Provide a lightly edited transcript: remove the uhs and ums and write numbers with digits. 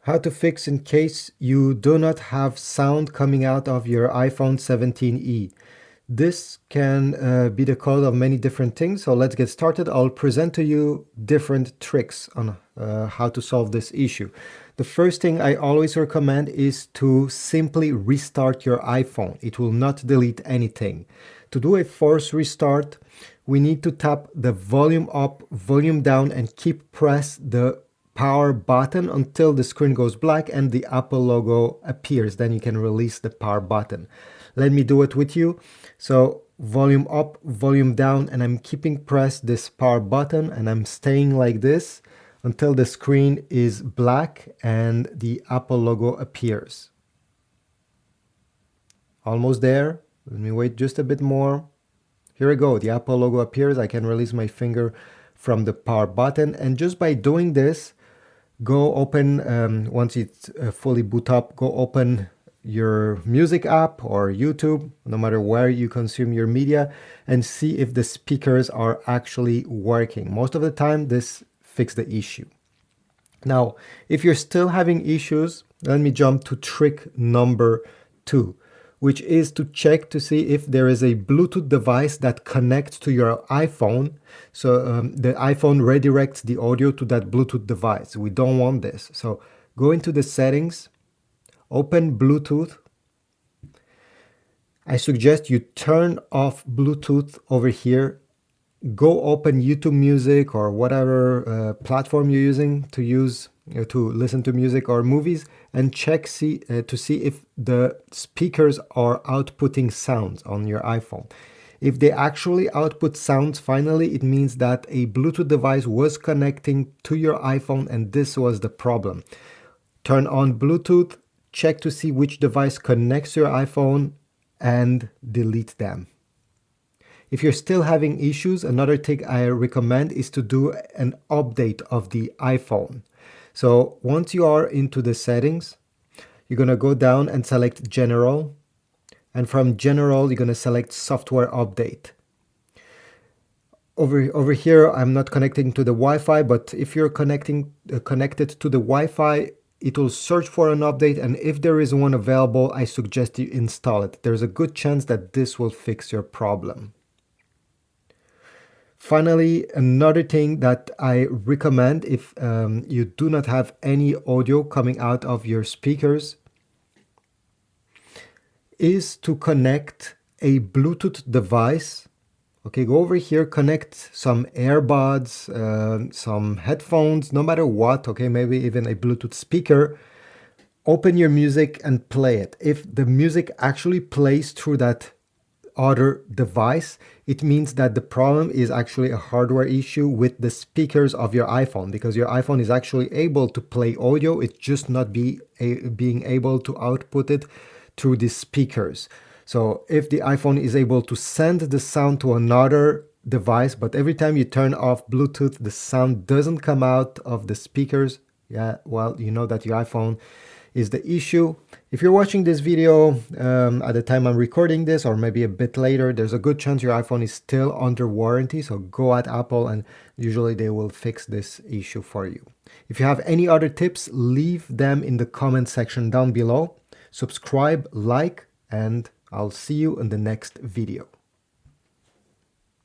How to fix in case you do not have sound coming out of your iPhone 17e. This can be the cause of many different things, so let's get started. I'll present to you different tricks on how to solve this issue. The first thing I always recommend is to simply restart your iPhone. It will not delete anything. To do a force restart, we need to tap the volume up, volume down, and keep press the power button until the screen goes black and the Apple logo appears. Then you can release the power button. Let me do it with you. So volume up, volume down, and I'm keeping pressed this power button, and I'm staying like this until the screen is black and the Apple logo appears. Almost there. Let me wait just a bit more. Here we go. The Apple logo appears. I can release my finger from the power button, and just by doing this, go open, once it's fully boot up, go open your music app or YouTube, no matter where you consume your media, and see if the speakers are actually working. Most of the time, this fixes the issue. Now, if you're still having issues, let me jump to trick number 2, which is to check to see if there is a Bluetooth device that connects to your iPhone. So the iPhone redirects the audio to that Bluetooth device. We don't want this. So go into the settings, open Bluetooth. I suggest you turn off Bluetooth over here. Go open YouTube Music or whatever platform you're using to listen to music or movies, and check to see if the speakers are outputting sounds on your iPhone. If they actually output sounds finally, it means that a Bluetooth device was connecting to your iPhone and this was the problem. Turn on Bluetooth, check to see which device connects to your iPhone, and delete them. If you're still having issues, another thing I recommend is to do an update of the iPhone. So once you are into the settings, you're going to go down and select General. And from General, you're going to select Software Update. Over here, I'm not connecting to the Wi-Fi, but if you're connected to the Wi-Fi, it will search for an update. And if there is one available, I suggest you install it. There's a good chance that this will fix your problem. Finally, another thing that I recommend if you do not have any audio coming out of your speakers is to connect a Bluetooth device. Okay, go over here, connect some AirPods, some headphones, no matter what, okay, maybe even a Bluetooth speaker. Open your music and play it. If the music actually plays through that other device, it means that the problem is actually a hardware issue with the speakers of your iPhone, because your iPhone is actually able to play audio, it's just not being able to output it through the speakers. So if the iPhone is able to send the sound to another device, but every time you turn off Bluetooth, the sound doesn't come out of the speakers, yeah, well, you know that your iPhone is the issue. If you're watching this video at the time I'm recording this, or maybe a bit later, there's a good chance your iPhone is still under warranty. So go at Apple and usually they will fix this issue for you. If you have any other tips, leave them in the comment section down below. Subscribe, like, and I'll see you in the next video.